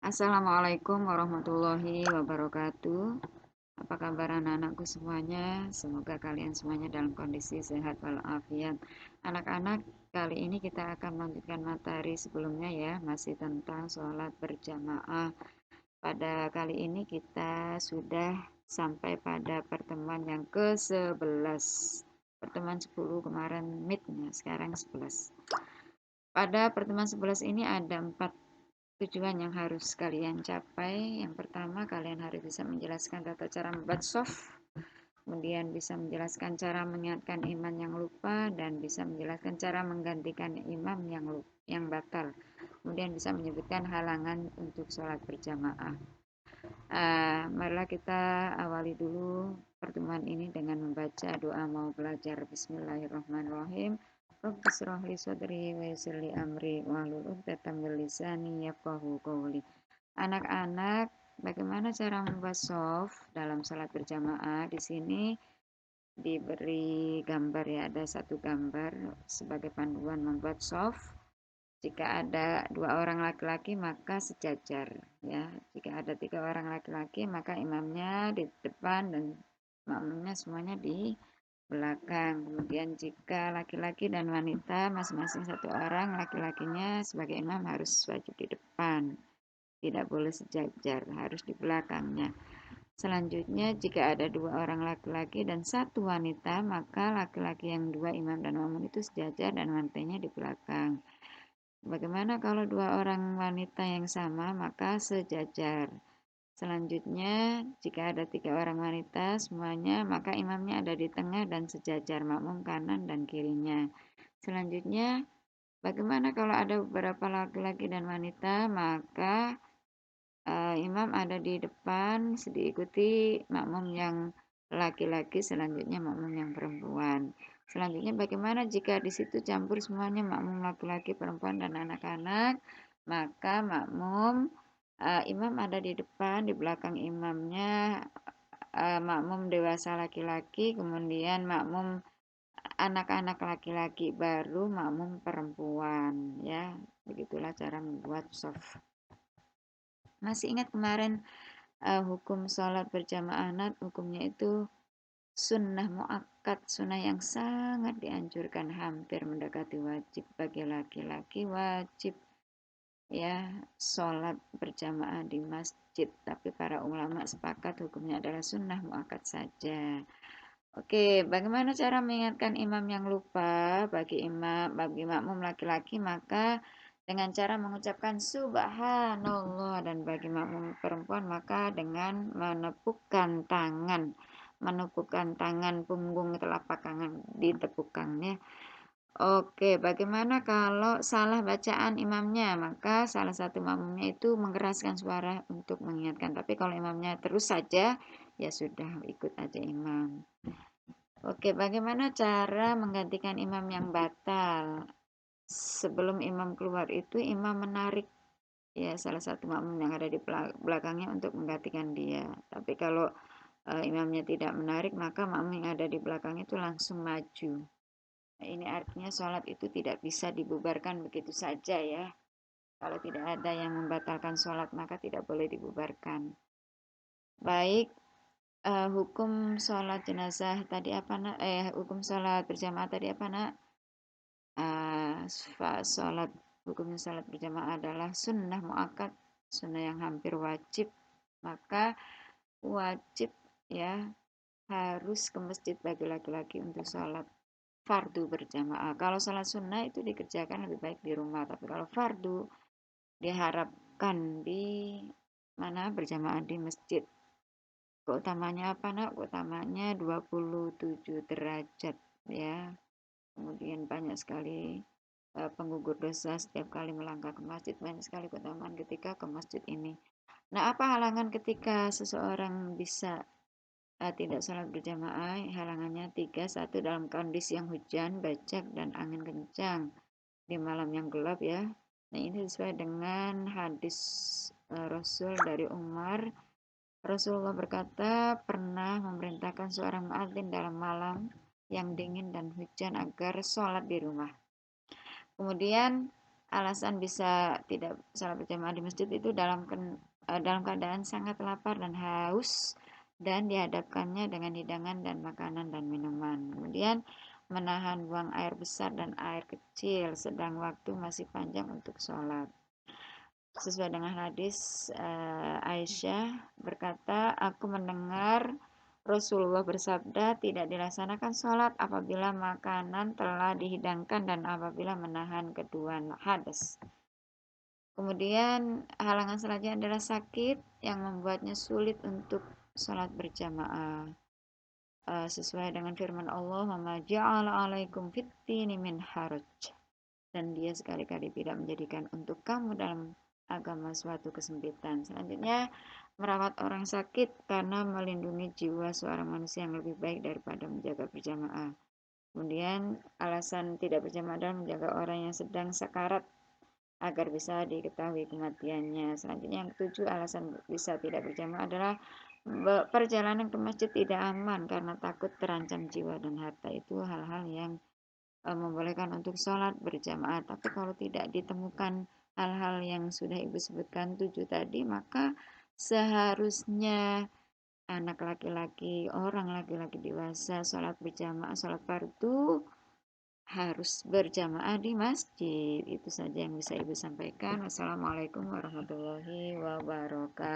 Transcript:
Assalamualaikum warahmatullahi wabarakatuh. Apa kabar anak-anakku semuanya? Semoga kalian semuanya dalam kondisi sehat walafiat. Anak-anak, kali ini kita akan melanjutkan materi sebelumnya ya, masih tentang sholat berjamaah. Pada kali ini kita sudah sampai pada pertemuan yang ke-11. Pertemuan 10 kemarin midnya, sekarang 11. Pada pertemuan 11 ini ada 4 tujuan yang harus kalian capai. Yang pertama, kalian harus bisa menjelaskan tata cara membuat soft, kemudian bisa menjelaskan cara mengingatkan imam yang lupa, dan bisa menjelaskan cara menggantikan imam yang batal. Kemudian bisa menyebutkan halangan untuk sholat berjamaah. Marilah kita awali dulu pertemuan ini dengan membaca doa mau belajar. Bismillahirrahmanirrahim. Rabbi shrah li sadri wa yassir li amri wahlul 'uqdatam min lisani yafqahu qawli. Anak-anak, bagaimana cara membuat soft dalam salat berjamaah? Di sini diberi gambar ya, ada satu gambar sebagai panduan membuat soft. Jika ada 2 orang laki-laki maka sejajar ya. Jika ada 3 orang laki-laki maka imamnya di depan dan makmumnya semuanya di belakang. Kemudian jika laki-laki dan wanita masing-masing satu orang, laki-lakinya sebagai imam harus wajib di depan. Tidak boleh sejajar, harus di belakangnya. Selanjutnya, jika ada 2 orang laki-laki dan 1 wanita, maka laki-laki yang 2 imam dan makmum itu sejajar dan wanitanya di belakang. Bagaimana kalau 2 orang wanita yang sama, maka sejajar. Selanjutnya, jika ada 3 orang wanita semuanya, maka imamnya ada di tengah dan sejajar, makmum kanan dan kirinya. Selanjutnya, bagaimana kalau ada beberapa laki-laki dan wanita, maka imam ada di depan, diikuti makmum yang laki-laki, selanjutnya makmum yang perempuan. Selanjutnya bagaimana jika di situ campur semuanya makmum laki-laki, perempuan dan anak-anak, maka imam ada di depan, di belakang imamnya makmum dewasa laki-laki, kemudian makmum anak-anak laki-laki, baru makmum perempuan ya. Begitulah cara membuat soft. Masih ingat kemarin hukum sholat berjamaah hukumnya itu sunnah muakkad, sunnah yang sangat dianjurkan, hampir mendekati wajib bagi laki-laki, wajib ya sholat berjamaah di masjid, tapi para ulama sepakat hukumnya adalah sunnah muakkad saja. Oke, bagaimana cara mengingatkan imam yang lupa? Bagi makmum laki-laki maka dengan cara mengucapkan subhanallah, dan bagi makmum perempuan maka dengan menepukkan tangan punggung telapak tangan ditepukkannya. Oke, bagaimana kalau salah bacaan imamnya? Maka salah satu makmumnya itu mengeraskan suara untuk mengingatkan. Tapi kalau imamnya terus saja, ya sudah ikut aja imam. Oke, bagaimana cara menggantikan imam yang batal? Sebelum imam keluar itu imam menarik ya salah satu makmum yang ada di belakangnya untuk menggantikan dia. Tapi kalau imamnya tidak menarik, maka makmum yang ada di belakang itu langsung maju. Nah, ini artinya sholat itu tidak bisa dibubarkan begitu saja ya. Kalau tidak ada yang membatalkan sholat maka tidak boleh dibubarkan. Baik, hukum sholat jenazah tadi apa nak? Hukum sholat berjamaah tadi apa nak? Sholat Hukumnya sholat berjamaah adalah sunnah muakkad, sunnah yang hampir wajib. Maka wajib ya harus ke masjid bagi laki-laki untuk sholat fardu berjamaah. Kalau sholat sunnah itu dikerjakan lebih baik di rumah, tapi kalau fardu diharapkan di mana berjamaah di masjid. Keutamanya apa nak? Keutamanya 27 derajat ya. Kemudian banyak sekali penggugur dosa setiap kali melangkah ke masjid, banyak sekali keutamaan ketika ke masjid ini. Nah, apa halangan ketika seseorang bisa tidak sholat berjamaah? Halangannya 3. 1. Dalam kondisi yang hujan, bacak, dan angin kencang di malam yang gelap ya. Nah, ini sesuai dengan hadis Rasul dari Umar. Rasulullah berkata pernah memerintahkan seorang muadzin dalam malam yang dingin dan hujan agar sholat di rumah. Kemudian alasan bisa tidak sholat berjamaah di masjid itu dalam keadaan sangat lapar dan haus dan dihadapkannya dengan hidangan dan makanan dan minuman. Kemudian menahan buang air besar dan air kecil sedang waktu masih panjang untuk sholat. Sesuai dengan hadis Aisyah berkata, aku mendengar Rasulullah bersabda, tidak dilaksanakan sholat apabila makanan telah dihidangkan dan apabila menahan kedua hadas. Kemudian halangan selanjutnya adalah sakit yang membuatnya sulit untuk sholat berjamaah. Sesuai dengan firman Allah, "Wa ja'ala 'alaikum fit-tini min haraj." Dan dia sekali-kali tidak menjadikan untuk kamu dalam agama suatu kesempitan. Selanjutnya, merawat orang sakit karena melindungi jiwa seorang manusia yang lebih baik daripada menjaga berjamaah. Kemudian, alasan tidak berjamaah adalah menjaga orang yang sedang sakarat agar bisa diketahui kematiannya. Selanjutnya yang ketujuh, alasan bisa tidak berjamaah adalah perjalanan ke masjid tidak aman karena takut terancam jiwa dan harta. Itu hal-hal yang membolehkan untuk sholat berjamaah. Tapi kalau tidak ditemukan hal-hal yang sudah ibu sebutkan tujuh tadi, maka seharusnya anak laki-laki, orang laki-laki dewasa sholat berjamaah, sholat fardu harus berjamaah di masjid. Itu saja yang bisa ibu sampaikan. Wassalamualaikum warahmatullahi wabarakatuh.